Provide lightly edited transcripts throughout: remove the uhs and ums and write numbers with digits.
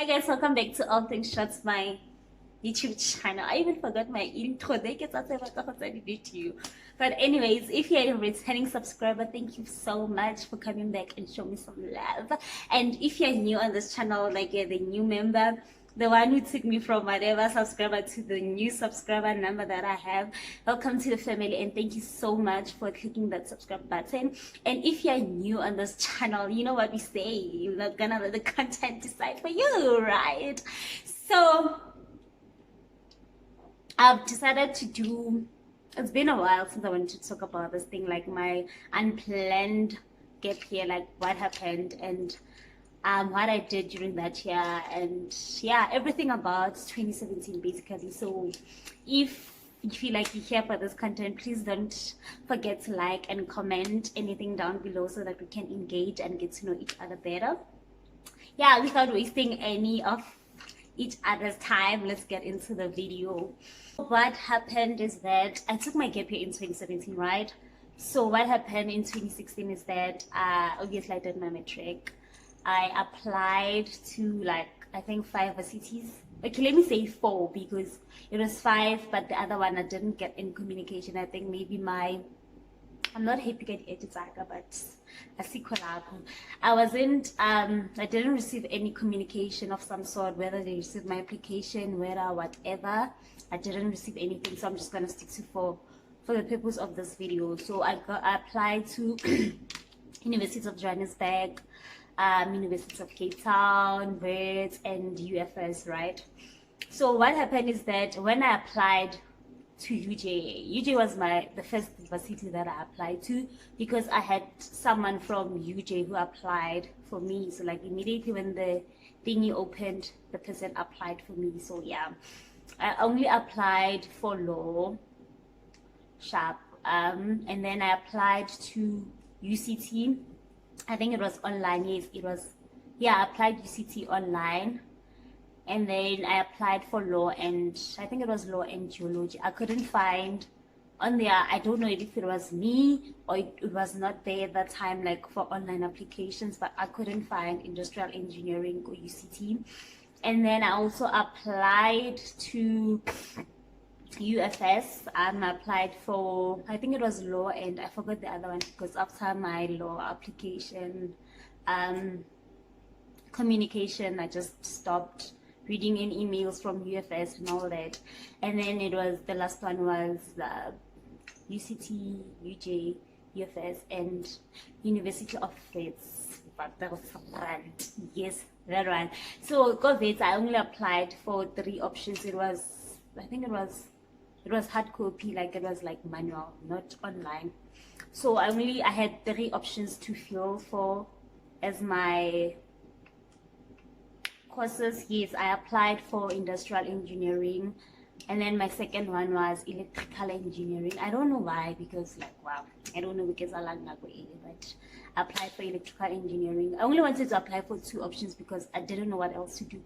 Hi guys, welcome back to All Things Shots, my YouTube channel. I even forgot my intro. They get that video. But anyways, if you're a returning subscriber, thank you so much for coming back and show me some love. And if you're new on this channel, like you're the new member, the one who took me from whatever subscriber to the new subscriber number that I have, welcome to the family, and thank you so much for clicking that subscribe button. And if you're new on this channel, you know what we say, you're not gonna let the content decide for you, right? So I've decided to do, it's been a while since I wanted to talk about this thing, like my unplanned gap year, like what happened and what I did during that year, and yeah, everything about 2017 basically. So if you feel like you care for this content, please don't forget to like and comment anything down below so that we can engage and get to know each other better. Yeah, without wasting any of each other's time, let's get into the video. What happened is that I took my gap year in 2017, right? So what happened in 2016 is that obviously I did my matric. I applied to, like, I think 5 cities. Okay, let me say 4 because it was 5, but the other one I didn't get any communication. I think maybe I'm not happy at Editaka, but a sequel. I didn't receive any communication of some sort, whether they received my application, whether whatever. I didn't receive anything, so I'm just gonna stick to for the purpose of this video. So I applied to University of Johannesburg, University of Cape Town, Wits, and UFS, right? So what happened is that when I applied to UJ was the first university that I applied to, because I had someone from UJ who applied for me. So like immediately when the thingy opened, the person applied for me. So yeah, I only applied for law sharp, and then I applied to UCT. I think it was online. Yes, it was. Yeah, I applied UCT online, and then I applied for law, and I think it was law and geology. I couldn't find on there. I don't know if it was me or it was not there at that time, like for online applications, but I couldn't find industrial engineering or UCT. And then I also applied to UFS. I applied for, I think it was law, and I forgot the other one because after my law application communication, I just stopped reading any emails from UFS and all that. And then it was, the last one was UCT, UJ, UFS, and University of Wits. Yes, that one. So COVID, I only applied for 3 options. It was, I think it was hard copy, like it was like manual, not online. So I had 3 options to fill for as my courses. Yes, I applied for industrial engineering, and then my second one was electrical engineering. I don't know why, because like, wow, I don't know, because I like Nago, but I applied for electrical engineering. I only wanted to apply for 2 options because I didn't know what else to do.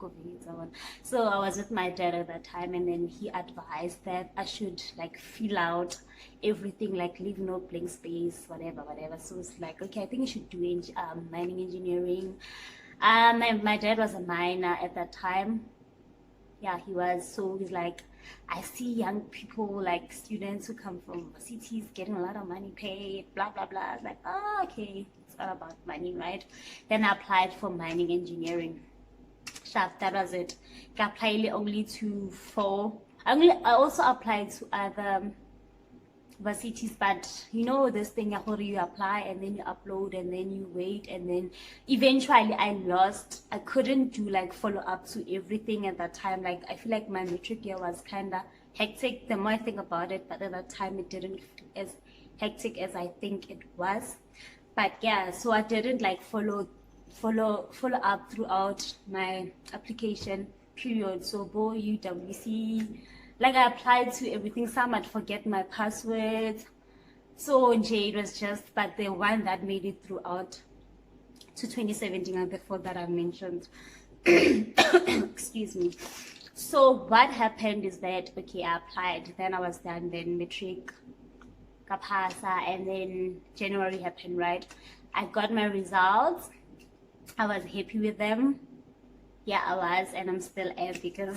So I was with my dad at that time, and then he advised that I should like fill out everything, like leave no blank space, whatever. So it's like, okay, I think you should do mining engineering. My dad was a miner at that time. Yeah, he was. So he's like, I see young people, like students who come from cities getting a lot of money paid, blah blah blah. I was like, oh, okay, it's all about money, right? Then I applied for mining engineering. Sharp, that was it. I applied only to 4. I also applied to other cities, but you know this thing, you apply and then you upload and then you wait, and then eventually I couldn't do like follow up to everything at that time. Like I feel like my matric year was kind of hectic, the more I think about it, but at that time it didn't feel as hectic as I think it was. But yeah, so I didn't like follow up throughout my application period. So Bo UWC, like I applied to everything. Some I'd forget my password. So it was just, but the one that made it throughout to 2017 and before that I mentioned. Excuse me. So what happened is that, okay, I applied, then I was done, then matric, kapasa, and then January happened, right? I got my results. I was happy with them. Yeah, I was, and I'm still am because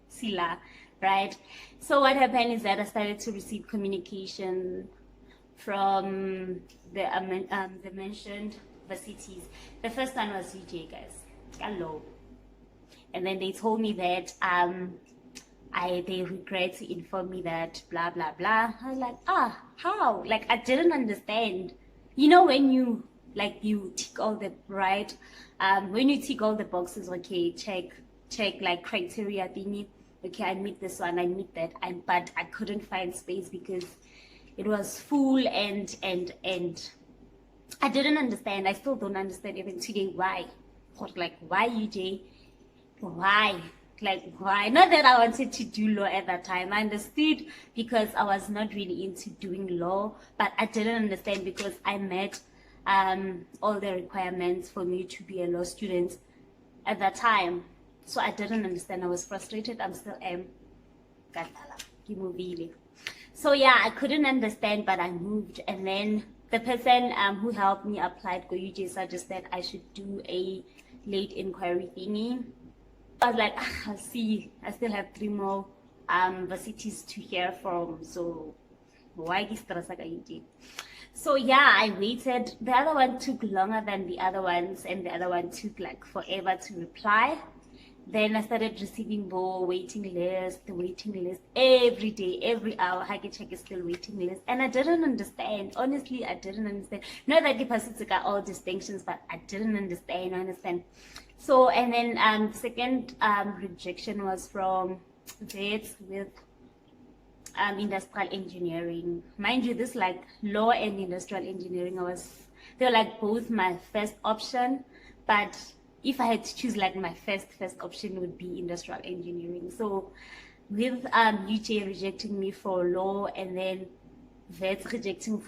Sila, right? So what happened is that I started to receive communication from the mentioned varsities. The first one was UJ, guys. Hello. And then they told me that they regret to inform me that blah blah blah. I was like, how? Like, I didn't understand. You know, when you you tick all the right, when you tick all the boxes, okay, check like criteria thingy. Okay, I meet this one, I meet that, but I couldn't find space because it was full and I didn't understand. I still don't understand even today why. Like, why UJ? Why? Like, why? Not that I wanted to do law at that time. I understood because I was not really into doing law, but I didn't understand because I met all the requirements for me to be a law student at that time. So I didn't understand. I was frustrated. I'm still am. So yeah, I couldn't understand, but I moved. And then the person who helped me applied Goyuji suggested I should do a late inquiry thingy. I was like, I'll see. I still have 3 more varsities to hear from. So why is Trasaka? So yeah, I waited. The other one took longer than the other ones, and the other one took like forever to reply. Then I started receiving more waiting list every day, every hour. Check is still waiting list, and I didn't understand. Honestly, I didn't understand. Not that the person took out all distinctions, but I didn't understand. So, and then second rejection was from vets with industrial engineering. Mind you, this like law and industrial engineering, they were like both my first option, but if I had to choose, like, my first option would be industrial engineering. So with UJ rejecting me for law, and then vets rejecting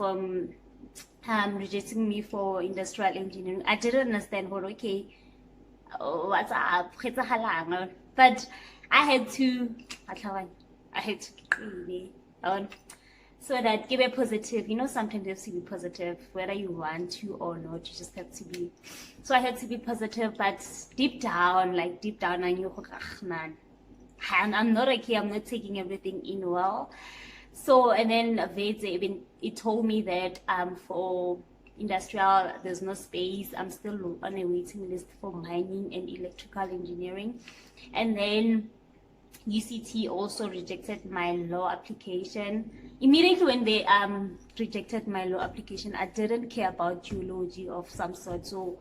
me for industrial engineering, I didn't understand what, okay, what's up, but I had to so that give a positive, sometimes you have to be positive whether you want to or not. You just have to be. So I had to be positive, but deep down I knew, man, I'm not okay. I'm not taking everything in well. So, and then it told me that for industrial there's no space. I'm still on a waiting list for mining and electrical engineering. And then UCT also rejected my law application. Immediately when they rejected my law application, I didn't care about geology of some sort. So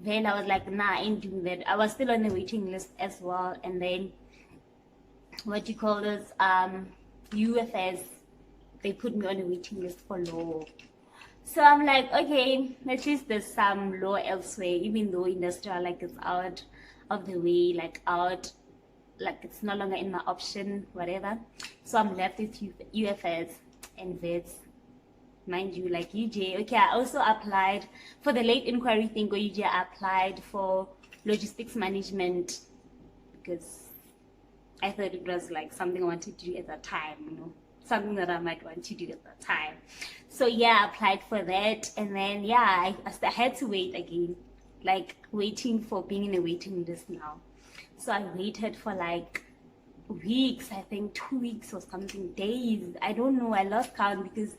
then I was like, nah, I ain't doing that. I was still on the waiting list as well. And then UFS, they put me on a waiting list for law. So I'm like, okay, at least there's some law elsewhere, even though industrial, like, it's out of the way, like it's no longer in my option, whatever. So I'm left with UFS and vets. Mind you, like UJ. Okay, I also applied for the late inquiry thing. Or UJ, I applied for logistics management because I thought it was like something I wanted to do at that time, something that I might want to do at that time. So yeah, I applied for that, and then yeah, I had to wait again, like waiting for being in a waiting list now. So I waited for like weeks, I think 2 weeks or something, days. I don't know. I lost count because,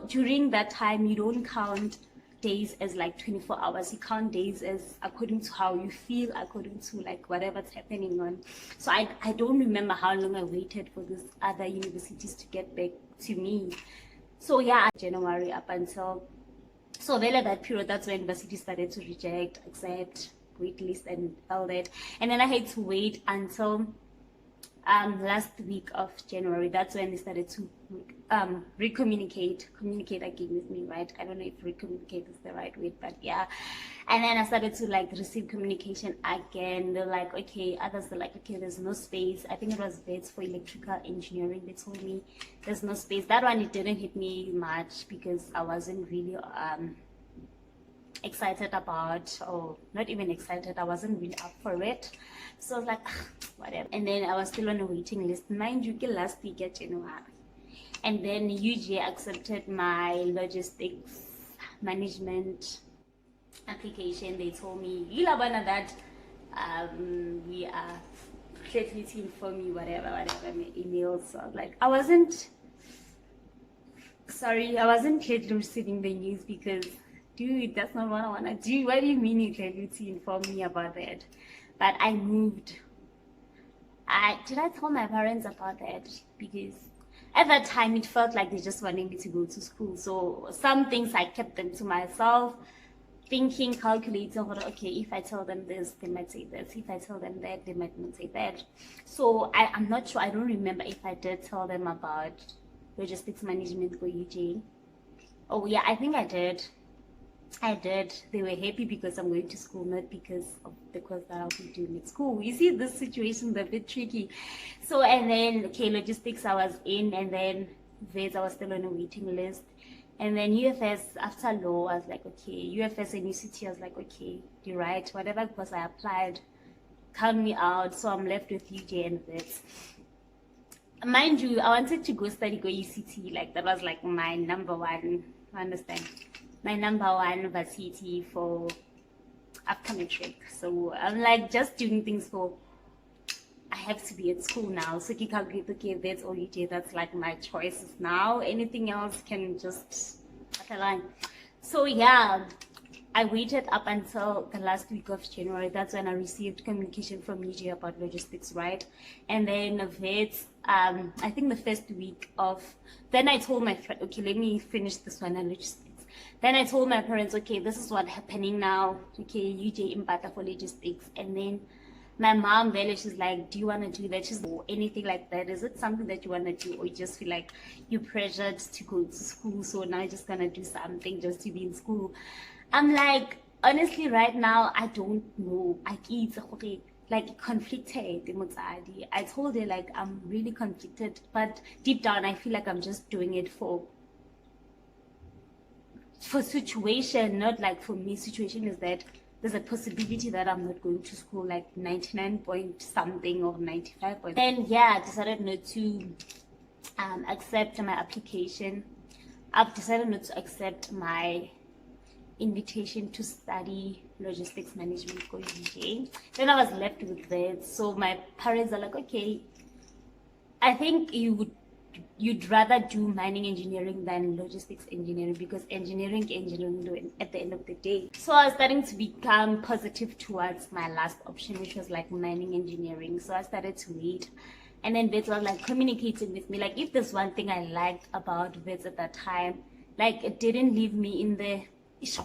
during that time, you don't count days as like 24 hours. You count days as according to how you feel, according to like whatever's happening on. So I don't remember how long I waited for these other universities to get back to me. So yeah, January up until, so well, at that period, that's when universities started to reject, accept, waitlist and all that. And then I had to wait until last week of January. That's when they started to communicate again with me, right? I don't know if recommunicate is the right word, but yeah. And then I started to like receive communication again. They're like, okay, others are like, okay, there's no space. I think it was vets for electrical engineering. They told me there's no space. That one, it didn't hit me much because I wasn't really excited about, or not even excited, I wasn't really up for it. So I was like, whatever. And then I was still on a waiting list, mind you, last week at January. And then UJ accepted my logistics management application. They told me, you labana that We are please to inform you whatever my emails. So like I wasn't clearly receiving the news because dude, that's not what I want to do. What do you mean you clearly to inform me about that? But I moved. Did I tell my parents about that? Because at that time it felt like they just wanted me to go to school. So some things I kept them to myself, thinking, calculating, okay, if I tell them this, they might say this. If I tell them that, they might not say that. So I'm not sure. I don't remember if I did tell them about logistics management for UJ. Oh yeah, I think I did. They were happy because I'm going to school, not because of the course that I'll be doing at school. You see, this situation is a bit tricky. So, and then, okay, logistics I was in, and then VEDS I was still on a waiting list. And then UFS, after law, I was like, okay, UFS and UCT, I was like, okay, you're right, whatever course I applied, count me out. So I'm left with UJ and VEDS. Mind you, I wanted to go UCT, like that was like my number one, understand? My number one varsity for upcoming trip. So I'm like just doing things for I have to be at school now. So okay, that's all you do. That's like my choices now. Anything else can just align. So yeah, I waited up until the last week of January. That's when I received communication from UJ about logistics, right? And then VEDS, I think the first week of, then I told my friend, okay, let me finish this one and logistics. Then I told my parents, okay, this is what's happening now. Okay, UJ Impata for logistics. And then my mom, she's like, do you want to do that? She's like, anything like that. Is it something that you want to do? Or you just feel like you're pressured to go to school, so now you're just going to do something just to be in school? I'm like, honestly, right now, I don't know. Like conflicted. I told her like I'm really conflicted, but deep down I feel like I'm just doing it for situation, not like for me. Situation is that there's a possibility that I'm not going to school, like 99 point something or 95 point. Then yeah, I decided not to accept my application. I've decided not to accept my invitation to study logistics management for UJ. Then I was left with that. So my parents are like, okay, I think you'd rather do mining engineering than logistics engineering, because engineering at the end of the day. So I was starting to become positive towards my last option, which was like mining engineering. So I started to read, and then VEDS was like communicating with me. Like if there's one thing I liked about VEDS at that time, like it didn't leave me in the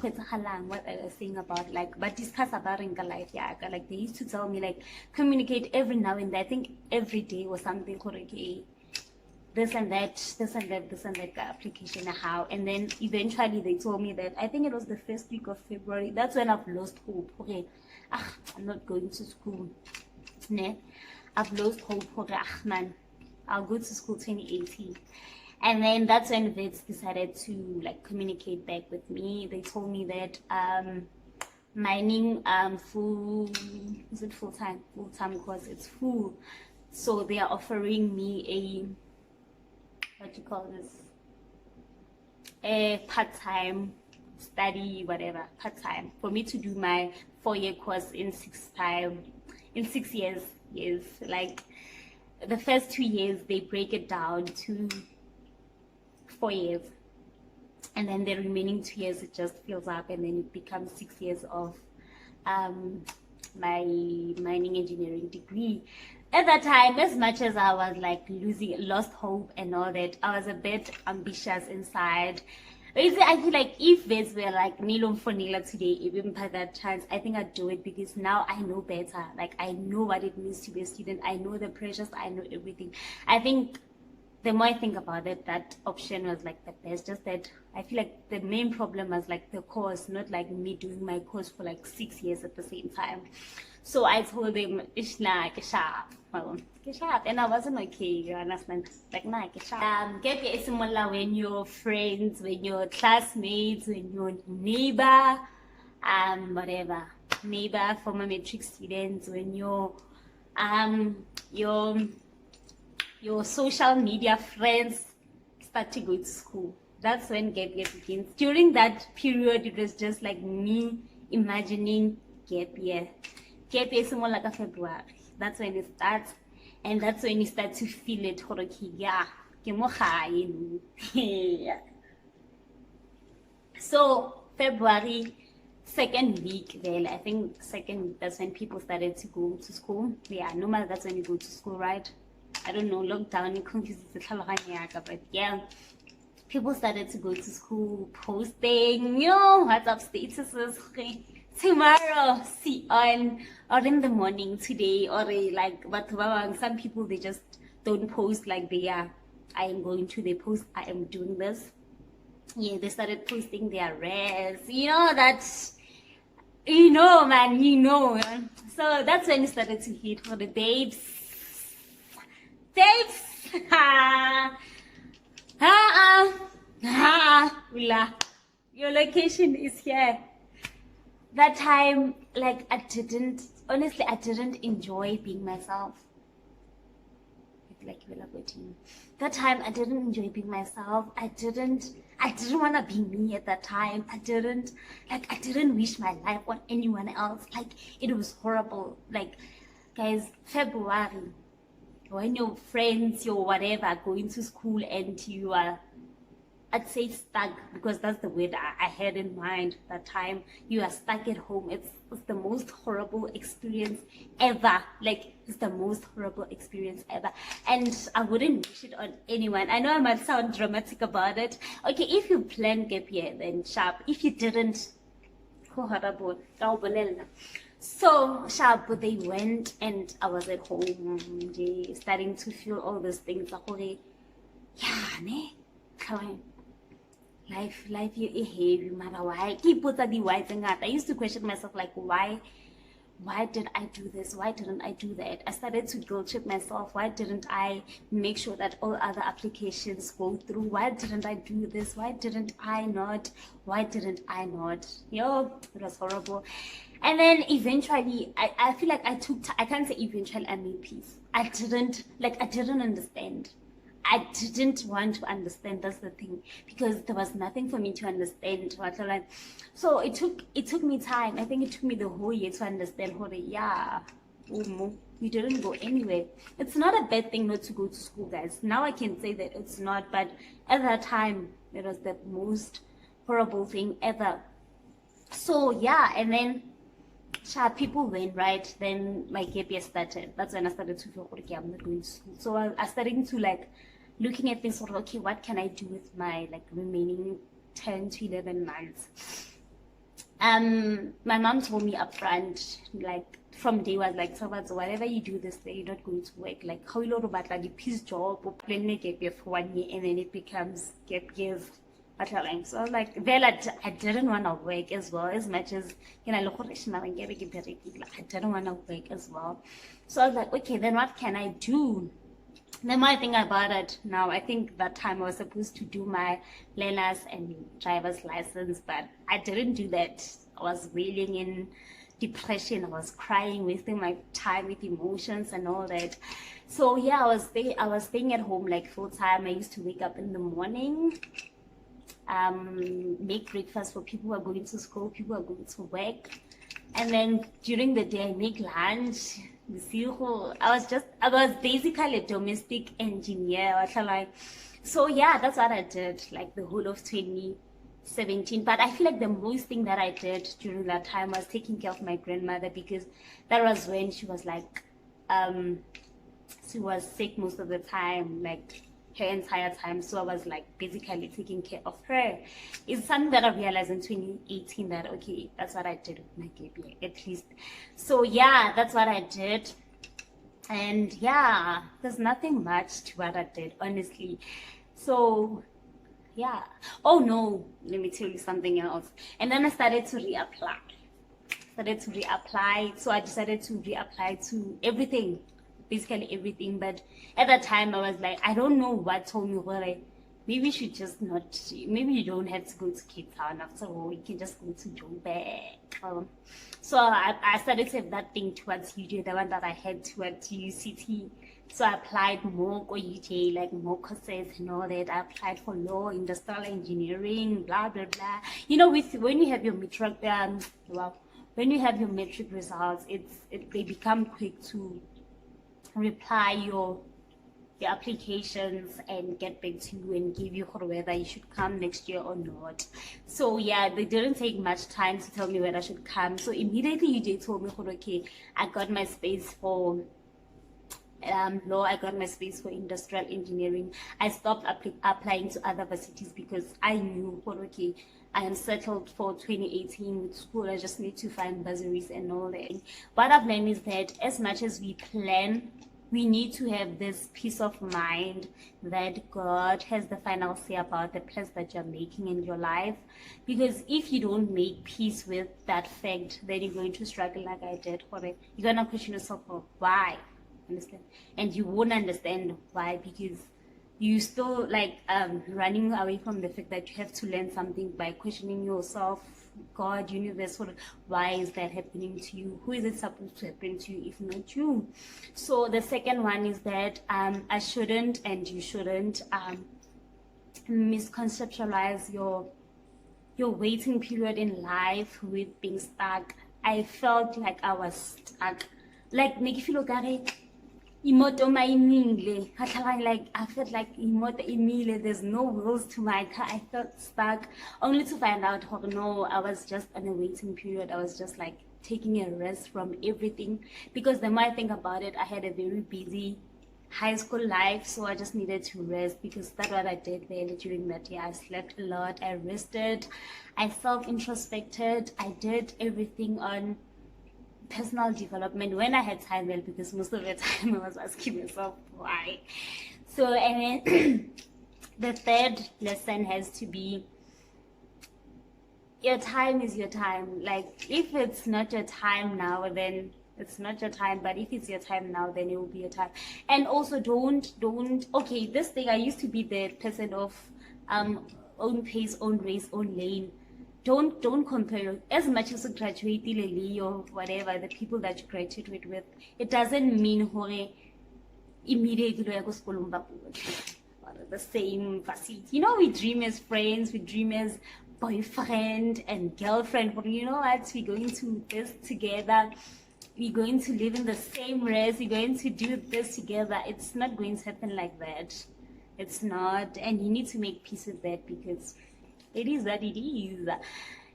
what I was saying about like, but discuss about in life. Yeah, like they used to tell me like communicate every now and then. I think every day was something okay, this and that application how. And then eventually they told me that I think it was the first week of February. That's when I've lost hope. Okay, I'm not going to school. I've lost hope. Okay, man, I'll go to school 2018. And then that's when VEDS decided to like communicate back with me. They told me that mining full time course, it's full. So they are offering me a part-time study, whatever, part-time, for me to do my 4-year course in 6 years. Yes, like the first 2 years they break it down to 4 years, and then the remaining 2 years it just fills up, and then it becomes 6 years of my mining engineering degree. At that time, as much as I was like lost hope and all that, I was a bit ambitious inside. But you see, I feel like if VEDS were like Nilom for Nila today, even by that chance, I think I'd do it, because now I know better. Like I know what it means to be a student. I know the pressures. I know everything. I think the more I think about it, that option was like the best. Just that I feel like the main problem was like the course, not like me doing my course for like 6 years at the same time. So I told them, Ishna, get sharp. And I wasn't okay, you understand? Like, nah, get sharp. Get your similar when you're friends, when you're classmates, when you're neighbor, whatever. Neighbor, former matric students, when you're your social media friends start to go to school. That's when gap year begins. During that period, it was just like me imagining gap year. gap year more like a February. That's when it starts, and that's when you start to feel it. Yeah, yeah. So February, second week, well, I think second, that's when people started to go to school. Yeah, normal, that's when you go to school, right? I don't know, lockdown, it confuses the tlhaloganya, but yeah, people started to go to school, posting, WhatsApp statuses, tomorrow, see on, or in the morning today, or like, but some people, they just don't post like they are. I am going to, they post, I am doing this. Yeah, they started posting their res, man. So that's when it started to hit for the babes. Your location is here. That time, like, I didn't enjoy being myself. That time I didn't enjoy being myself. I didn't want to be me at that time. I didn't wish my life on anyone else. Like, it was horrible. Like, guys, February, when your friends, your whatever, are going to school and you are, I'd say, stuck, because that's the word I had in mind that time. You are stuck at home. It's the most horrible experience ever. Like, it's the most horrible experience ever. And I wouldn't wish it on anyone. I know I might sound dramatic about it. Okay, if you planned gap year, then sharp. If you didn't, horrible. So sharp, they went, and I was at home, starting to feel all these things. Life is heavy, matter why. I used to question myself, like, why did I do this? Why didn't I do that? I started to guilt trip myself. Why didn't I make sure that all other applications go through? Why didn't I do this? Why didn't I not? It was horrible. And then eventually, I feel like I can't say eventually I made peace. I didn't understand. I didn't want to understand. That's the thing, because there was nothing for me to understand. So it took me time. I think it took me the whole year to understand you didn't go anywhere. It's not a bad thing not to go to school, guys. Now I can say that it's not, but at that time it was the most horrible thing ever. So yeah, and then people went, right? Then my gap year started. That's when I started to feel, okay, I'm not going to school. So I started to, like, looking at things, okay, what can I do with my, like, remaining 10 to 11 months? My mom told me upfront, like, from day one, like, so whatever you do this day, you're not going to work. Like, how you about like the peace job or plan a gap year for 1 year, and then it becomes gap years. So I was like, well, I didn't want to work as well, as much as, I didn't want to work as well. So I was like, okay, then what can I do? The more I think about it now, I think that time I was supposed to do my learner's and driver's license, but I didn't do that. I was wailing in depression. I was crying, wasting my time with emotions and all that. So yeah, I was staying at home, like, full time. I used to wake up in the morning, make breakfast for people who are going to school, people who are going to work, and then during the day I make lunch. I was basically a domestic engineer. So yeah, that's what I did, like, the whole of 2017. But I feel like the most thing that I did during that time was taking care of my grandmother, because that was when she was like, she was sick most of the time, like, her entire time. So I was, like, basically taking care of her. It's something that I realized in 2018, that, okay, that's what I did with my gap year, at least. So yeah, that's what I did. And yeah, there's nothing much to what I did, honestly. So yeah. Oh no, let me tell you something else. And then I started to reapply. So I decided to reapply to everything, basically everything. But at that time I was like, I don't know what told me, well, like, maybe you should just not, maybe you don't have to go to Cape Town after all, you can just go to Joburg. So I started to have that thing towards UJ, the one that I had towards UCT. So I applied more for UJ, like, more courses and all that. I applied for law, industrial engineering, blah blah blah. When you have your when you have your metric results, they become quick to reply your applications and get back to you and give you whether you should come next year or not. So yeah, they didn't take much time to tell me whether I should come. So immediately they told me, okay, I got my space for law, I got my space for industrial engineering. I stopped applying to other universities because I knew, okay, I am settled for 2018 with school. I just need to find bursaries and all that. What I've learned is that as much as we plan, we need to have this peace of mind that God has the final say about the plans that you're making in your life. Because if you don't make peace with that fact, then you're going to struggle like I did. You're going to question yourself, why? Understand? And you won't understand why, because you still like running away from the fact that you have to learn something by questioning yourself, God, universe, why is that happening to you? Who is it supposed to happen to you if not you? So the second one is that I shouldn't, and you shouldn't misconceptualize your waiting period in life with being stuck. I felt like I was stuck. Like if you look at it, like I felt like there's no wheels to my car. I felt stuck, only to find out, oh no, I was just in a waiting period. I was just like taking a rest from everything, because the more I think about it, I had a very busy high school life, so I just needed to rest, because that's what I did there during that year. I slept a lot, I rested, I self-introspected, I did everything on personal development when I had time, well, because most of the time I was asking myself why. So, and then the third lesson has to be, your time is your time. Like if it's not your time now, then it's not your time, but if it's your time now, then it will be your time. And also don't okay, this thing, I used to be the person of own pace, own race, own lane. Don't compare. As much as you graduate or whatever, the people that you graduate with, it doesn't mean immediately the same facility. You know, we dream as friends, we dream as boyfriend and girlfriend, but you know what, we're going to this together, we're going to live in the same race, we're going to do this together. It's not going to happen like that. It's not, and you need to make peace with that, because it is what it is.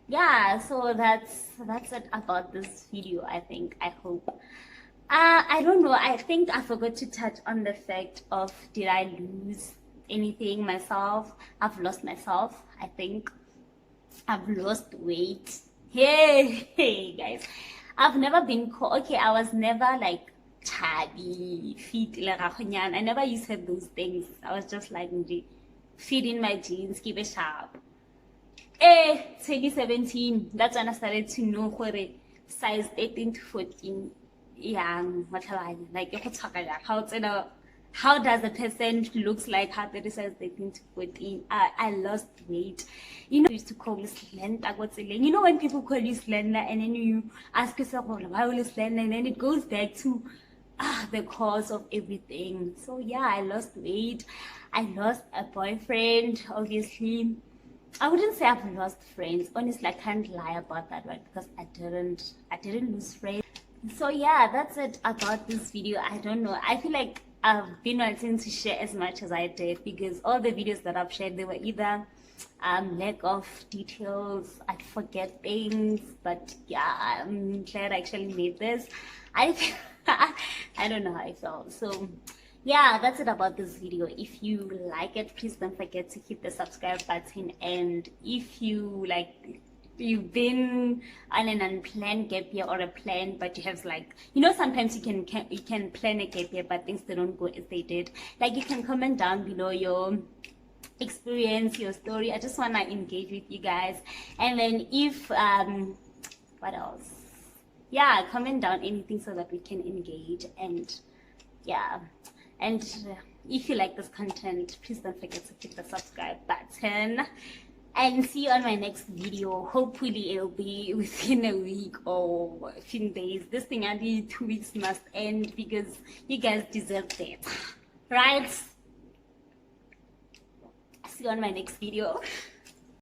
Yeah, so that's it about this video. I hope. I don't know, I think I forgot to touch on the fact of, did I lose anything myself? I've lost myself. I think I've lost weight. Hey guys, I've never been okay, I was never like chubby, fit, I never used to have those things. I was just like fit in my jeans, keep it sharp. 2017, that's when I started to know where size 18 to 14 young, like how does a person looks like, how they size 18 to 14. I lost weight. You know, I used to call me slender. You know when people call you slender and then you ask yourself, well, why are you slender? And then it goes back to the cause of everything. So yeah, I lost weight. I lost a boyfriend, obviously. I wouldn't say I've lost friends. Honestly, I can't lie about that, right? Because I didn't lose friends. So yeah, that's it about this video. I don't know. I feel like I've been wanting to share as much as I did, because all the videos that I've shared, they were either lack of details, I forget things, but yeah, I'm glad I actually made this. I don't know how I felt. So yeah, that's it about this video. If you like it, please don't forget to hit the subscribe button. And if you've been on an unplanned gap year or a plan, but you have sometimes you can plan a gap year, but things they don't go as they did. You can comment down below your experience, your story. I just want to engage with you guys. And then if what else, yeah, comment down anything so that we can engage. And yeah, and if you like this content, please don't forget to hit the subscribe button, and see you on my next video. Hopefully it'll be within a week or a few days. This thing, only 2 weeks must end, because you guys deserve that, right? See you on my next video.